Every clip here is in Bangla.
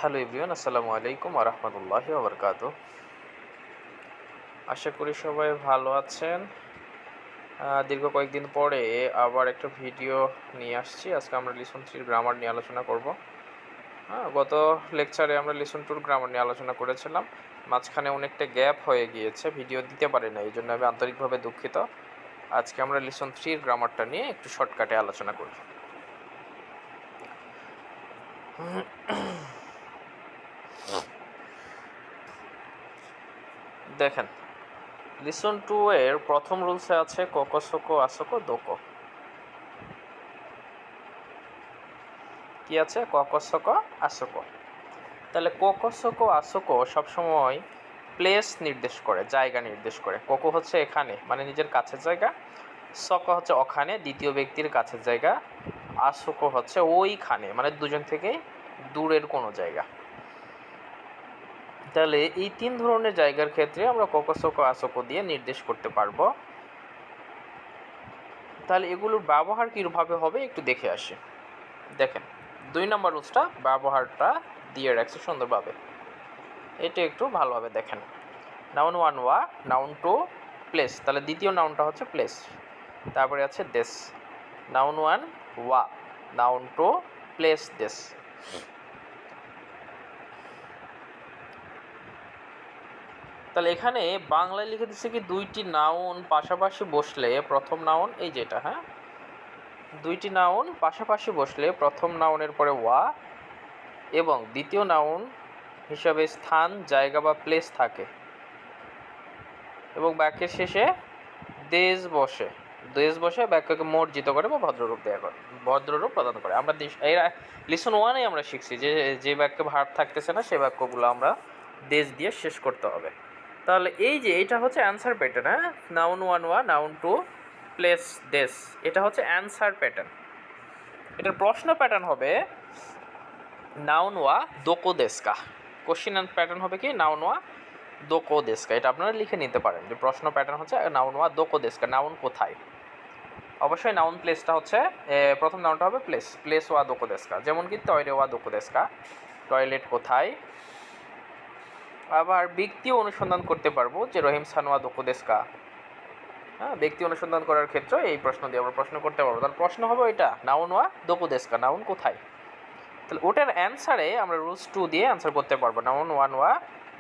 হ্যালো এভরিওয়ান, আসসালামু আলাইকুম ওয়া রাহমাতুল্লাহি ওয়া বারাকাতুহু। আশা করি সবাই ভালো আছেন। দীর্ঘ কয়েকদিন পরে আবার একটা ভিডিও নিয়ে আসছি। আজকে আমরা লিসন 3 গ্রামার নিয়ে আলোচনা করব। গত লেকচারে আমরা লিসন 2 গ্রামার নিয়ে আলোচনা করেছিলাম। মাঝখানে অনেকটা গ্যাপ হয়ে গিয়েছে, ভিডিও দিতে পারি না, এই জন্য আমি আন্তরিকভাবে দুঃখিত। আজকে আমরা লিসন 3 গ্রামারটা নিয়ে একটু শর্টকাটে আলোচনা করি। দেখেন, লিসন 2 এর প্রথম রুলসে আছে কোকোসোকো আসোকো দোকো। কি আছে? কোকোসোকো আসোকো। তাহলে কোকোসোকো আসোকো সবসময় প্লেস নির্দেশ করে, জায়গা নির্দেশ করে। কোকো হচ্ছে এখানে, মানে নিজের কাছের জায়গা। সকো হচ্ছে ওখানে, দ্বিতীয় ব্যক্তির কাছের জায়গা। আসোকো হচ্ছে ওইখানে, মানে দুজন থেকে দূরের কোনো জায়গা। তাহলে এই তিন ধরনের জায়গার ক্ষেত্রে আমরা কোকোসোকো আসোকো দিয়ে নির্দেশ করতে পারবো। তাহলে এগুলোর ব্যবহার কীভাবে হবে একটু দেখে আসি। দেখেন, 2 নম্বর রুলসটা ব্যবহারটা দিয়ে রাখছে সুন্দরভাবে, এটা একটু ভালোভাবে দেখেন। নাউন 1 ওয়া, নাউন 2 প্লেস, তাহলে দ্বিতীয় নাউনটা হচ্ছে প্লেস। তারপরে আছে দেশ। নাউন 1 ওয়া, নাউন 2 প্লেস দেশ। তাহলে এখানে বাংলায় লিখে দিচ্ছে কি, দুইটি নাউন পাশাপাশি বসলে প্রথম নাউন, এই যেটা, হ্যাঁ, দুইটি নাউন পাশাপাশি বসলে প্রথম নাউনের পরে ওয়া এবং দ্বিতীয় নাউন হিসাবে স্থান, জায়গা বা প্লেস থাকে এবং বাক্যের শেষে দেশ বসে। দেশ বসে বাক্যকে মর্জিত করে বা ভদ্ররূপ দেওয়া করে, ভদ্ররূপ প্রদান করে। আমরা এই লিসন 1-এ আমরা শিখছি যে যে বাক্যে ভার্ব থাকতেছে না সেই বাক্যগুলো আমরা দেশ দিয়ে শেষ করতে হবে। তাহলে এই যে এটা হচ্ছে অ্যান্সার প্যাটার্ন, হ্যাঁ, নাউন 1 ওয়া, নাউন 2 প্লেস দেশ, এটা হচ্ছে অ্যান্সার প্যাটার্ন। এটার প্রশ্ন প্যাটার্ন হবে নাউন ওয়া দোকো দেশকা। কোশ্চিন অ্যান্ড প্যাটার্ন হবে কি, নাউন ওয়া দোকো দেশকা। এটা আপনারা লিখে নিতে পারেন যে প্রশ্ন প্যাটার্ন হচ্ছে নাউন ওয়া দোকো দেশকা, নাউন কোথায়। অবশ্যই নাউন প্লেসটা হচ্ছে প্রথম নাউনটা হবে প্লেস, প্লেস ওয়া দোকো দেশকা। যেমন কি টয়লে ওয়া দোকো দেশকা, টয়লেট কোথায়। আবার ব্যক্তি অনুসন্ধান করতে পারবো যে রহিম সানোয়া দোকো দেশকা। হ্যাঁ, ব্যক্তি অনুসন্ধান করার ক্ষেত্রে এই প্রশ্ন দিয়ে আমরা প্রশ্ন করতে পারবো। তাহলে প্রশ্ন হবে ওইটা নাউন ওয়া দোকো দেশকা, নাউন কোথায়। তাহলে ওটার অ্যান্সারে আমরা রুলস 2 দিয়ে অ্যান্সার করতে পারবো, নাউন 1 ওয়া,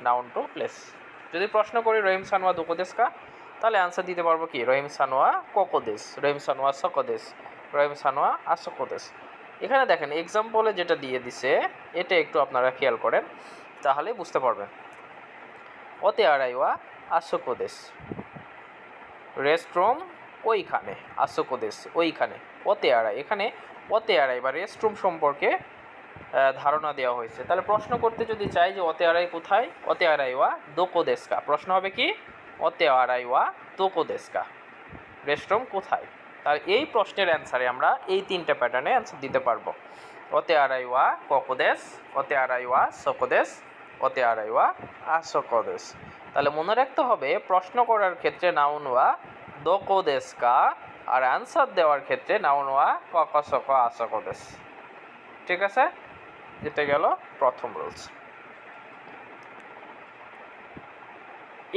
নাউন 2 প্লেস। যদি প্রশ্ন করি রহিম সানোয়া দোকো দেশকা, তাহলে অ্যান্সার দিতে পারবো কি, রহিম সানোয়া কোকো দেশ, রহিম সানোয়া সকো দেশ, রহিম সানোয়া আসোকো দেশ। এখানে দেখেন এক্সাম্পলে যেটা দিয়ে দিছে, এটা একটু আপনারা খেয়াল করেন তাহলে বুঝতে পারবেন। ওতে আড়াইওয়া আসোকো দেশ, রেস্টরুম ওইখানে, আসোকো দেশ ওইখানে। ওতে আড়াই, এখানে ওতে আড়াই বা রেস্টরুম সম্পর্কে ধারণা দেওয়া হয়েছে। তাহলে প্রশ্ন করতে যদি চাই যে ওতে আড়াই কোথায়, ওতে আড়াই ওয়া দোকো দেশকা, প্রশ্ন হবে কি, ওতে আড়াই ওয়া দোকো দেশকা, রেস্টরুম কোথায়। তাহলে এই প্রশ্নের অ্যান্সারে আমরা এই তিনটে প্যাটার্নে অ্যান্সার দিতে পারবো। ওতে আড়াই ওয়া কোকো দেশ, ওতে আড়াই ওয়া সোকো দেশ, ওতে আড়াই ওয়া আসোকো দেশ। তাহলে মনে রাখতে হবে প্রশ্ন করার ক্ষেত্রে নাউন ওয়া দোকো দেশকা, আর অ্যান্সার দেওয়ার ক্ষেত্রে নাউন ওয়া কোকো সোকো আসোকো দেশ। ঠিক আছে, এটা গেল প্রথম রুলস।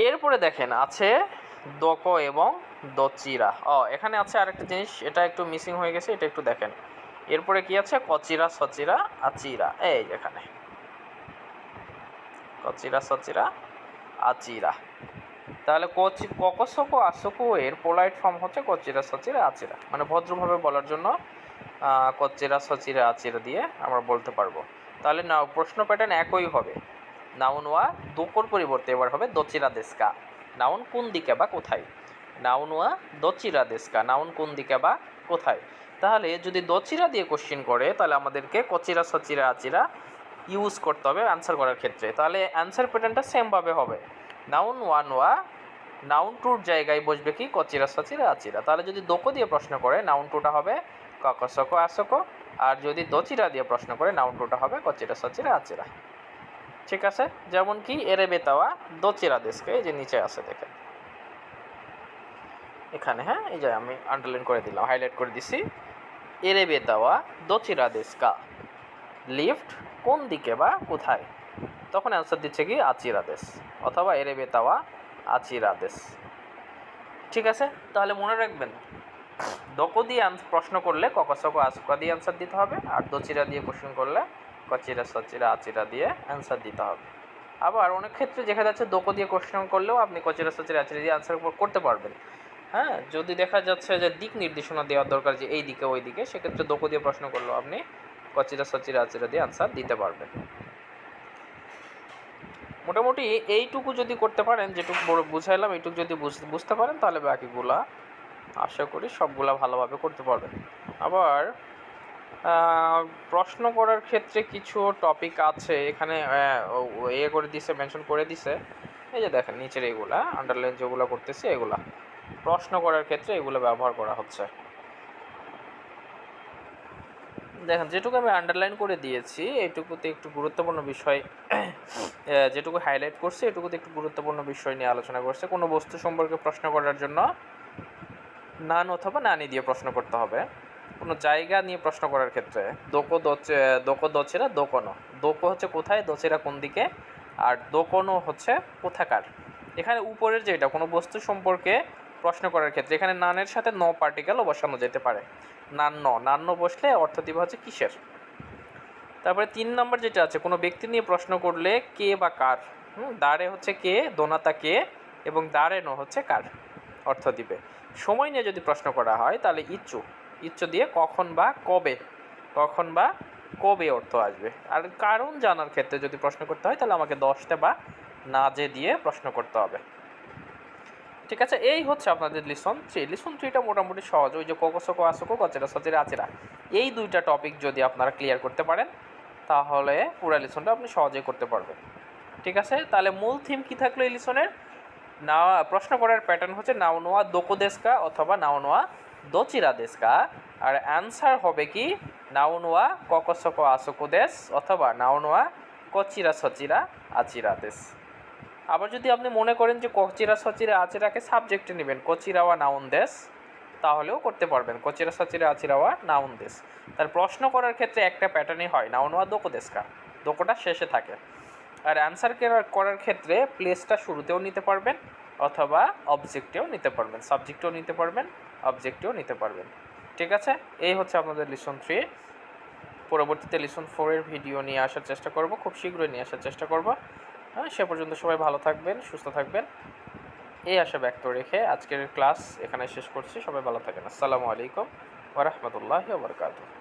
এরপরে দেখেন আছে দোকো এবং দচিরা। এখানে আছে আরেকটা জিনিস, এটা একটু মিসিং হয়ে গেছে, এটা একটু দেখেন। এরপরে কি আছে, কচিরা সচিরা আচিরা, এই এখানে কচিরা সচিরা আচিরা। তাহলে কোকোসোকো আসোকো এর পোলাইট ফর্ম হচ্ছে কচিরা সচিরা আচিরা, মানে ভদ্রভাবে বলার জন্য কচিরা সচিরা আচিরা দিয়ে আমরা বলতে পারবো। তাহলে না, প্রশ্ন প্যাটার্ন একই হবে, নাউন ওয়া দোকোর পরিবর্তে এবার হবে দচিরা দেশকা, নাউন কোন দিকে বা কোথায়। নাউন ওয়া দচিরা দেশকা, নাউন কোন দিকে বা কোথায়। তাহলে যদি দচিরা দিয়ে কোশ্চিন করে তাহলে আমাদেরকে কচিরা সচিরা আচিরা ইউজ করতে হবে অ্যান্সার করার ক্ষেত্রে। তাহলে অ্যান্সার প্যাটার্নটা সেমভাবে হবে, নাউন 1 ওয়া, নাউন 2-র জায়গায় বসবে কি, কচিরা সচিরা আচিরা। তাহলে যদি দোকো দিয়ে প্রশ্ন করে নাউন 2টা হবে কোকোসোকো আসোকো, আর যদি দচিরা দিয়ে প্রশ্ন করে নাউন 2টা হবে কচিরা সচিরা আচিরা। ঠিক আছে, যেমন কি এরে বেতাওয়া দচিরা দেশকে, এই যে নিচে আছে দেখেন এখানে, হ্যাঁ, এই যে আমি আন্ডারলাইন করে দিলাম, হাইলাইট করে দিছি। এরে বেতাওয়া দচিরা দেশকা, লিফট কোন দিকে বা কোথায়, তখন অ্যান্সার দিচ্ছে কি আচিরা দেশ অথবা এরে বেতাওয়া আচিরা দেশ। ঠিক আছে, তাহলে মনে রাখবেন দোকো দিয়ে প্রশ্ন করলে ককসক আসুকা দিয়ে অ্যান্সার দিতে হবে, আর দোচিরা দিয়ে কোশ্চেন করলে কচিরা সচিরা আচিরা দিয়ে অ্যান্সার দিতে হবে। আবার অনেক ক্ষেত্রে দেখা যাচ্ছে দোকো দিয়ে কোশ্চেন করলেও আপনি কচিরা সচিরা আচিরা দিয়ে অ্যান্সার করতে পারবেন। হ্যাঁ, যদি দেখা যাচ্ছে যে দিক নির্দেশনা দেওয়ার দরকার যে এই দিকে ওই দিকে, সেক্ষেত্রে দোকো দিয়ে প্রশ্ন করলেও আপনি কচিরা সচিরা আচিরা দিয়ে অ্যান্সার দিতে পারবেন। মোটামুটি এইটুকু যদি করতে পারেন, যেটুকু বড় বুঝাইলাম এইটুকু যদি বুঝতে পারেন, তাহলে বাকিগুলা আশা করি সবগুলা ভালোভাবে করতে পারবেন। আবার প্রশ্ন করার ক্ষেত্রে কিছু টপিক আছে এখানে করে দিছে, মেনশন করে দিছে। এই যে দেখেন নিচের এগুলা আন্ডারলাইন যেগুলো করতেছি, এগুলা প্রশ্ন করার ক্ষেত্রে এগুলো ব্যবহার করা হচ্ছে। দেখেন যেটুকু আমি আন্ডারলাইন করে দিয়েছি এইটুকুতে একটু গুরুত্বপূর্ণ বিষয় যেটুকু হাইলাইট করছি এটুকুতে একটু গুরুত্বপূর্ণ বিষয় নিয়ে আলোচনা করছে। কোনো বস্তু সম্পর্কে প্রশ্ন করার জন্য নান অথবা নানি দিয়ে প্রশ্ন করতে হবে। কোনো জায়গা নিয়ে প্রশ্ন করার ক্ষেত্রে দোকো দোচেরা দোকোনো, দোকো হচ্ছে কোথায়, দোচেরা কোন দিকে, আর দোকোনো হচ্ছে কোথাকার। এখানে উপরের যেটা কোনো বস্তু সম্পর্কে প্রশ্ন করার ক্ষেত্রে এখানে নানের সাথে ন পার্টিকেলও বসানো যেতে পারে। নান্ন বসলে অর্থ দিবে হচ্ছে কিসের। তারপরে 3 নম্বর যেটা আছে, কোনো ব্যক্তি নিয়ে প্রশ্ন করলে কে বা কার, দাঁড়ে হচ্ছে কে, দোনাতা কে, এবং দাঁড়ে ন হচ্ছে কার অর্থ দিবে। সময় নিয়ে যদি প্রশ্ন করা হয় তাহলে ইচ্ছু দিয়ে কখন বা কবে অর্থ আসবে। আর কারণ জানার ক্ষেত্রে যদি প্রশ্ন করতে হয় তাহলে আমাকে দশটা বা না যে দিয়ে প্রশ্ন করতে হবে। ঠিক আছে, এই হচ্ছে আপনাদের লিসন 3। লিসন 3টা মোটামুটি সহজ। ওই যে কোকোসোকো আসোকো কচেরা সচেরা আচেরা, এই দুইটা টপিক যদি আপনারা ক্লিয়ার করতে পারেন তাহলে পুরো লিসনটা আপনি সহজেই করতে পারবেন। ঠিক আছে, তাহলে মূল থিম কি থাকলো এই লিসনের? না, প্রশ্ন করার প্যাটার্ন হচ্ছে নাওনোয়া দোকো দেশকা অথবা নাওনোয়া দোচিরা দেশকা, আর অ্যান্সার হবে কি নাওনোয়া ককোসোকো আসোকো দেশ অথবা নাওনোয়া কচিরা সচিরা আচিরা দেশ। আবার যদি আপনি মনে করেন যে কচিরা সচিরা আচিরাকে সাবজেক্টে নেবেন, কচিরাওয়া নাউন দেশ, তাহলেও করতে পারবেন, কচিরা সচিরা আচিরাওয়া নাউন দেশ। তার প্রশ্ন করার ক্ষেত্রে একটা প্যাটার্নই হয়, নাওনোয়া দোকো দেশকা, দোকোটা শেষে থাকে। আর অ্যান্সার করার ক্ষেত্রে প্লেসটা শুরুতেও নিতে পারবেন অথবা অবজেক্টেও নিতে পারবেন, সাবজেক্টেও নিতে পারবেন, অবজেক্টেও নিতে পারবেন। ঠিক আছে, এই হচ্ছে আপনাদের লিসন 3। পরবর্তীতে লিসন 4-এর ভিডিও নিয়ে আসার চেষ্টা করব, খুব শীঘ্রই নিয়ে আসার চেষ্টা করব। হ্যাঁ, সে পর্যন্ত সবাই ভালো থাকবেন, সুস্থ থাকবেন, এই আশা ব্যক্ত রেখে আজকের ক্লাস এখানে শেষ করছি। সবাই ভালো থাকেন। আসসালামু আলাইকুম ওয়া রাহমাতুল্লাহি ওয়া বারাকাতুহু।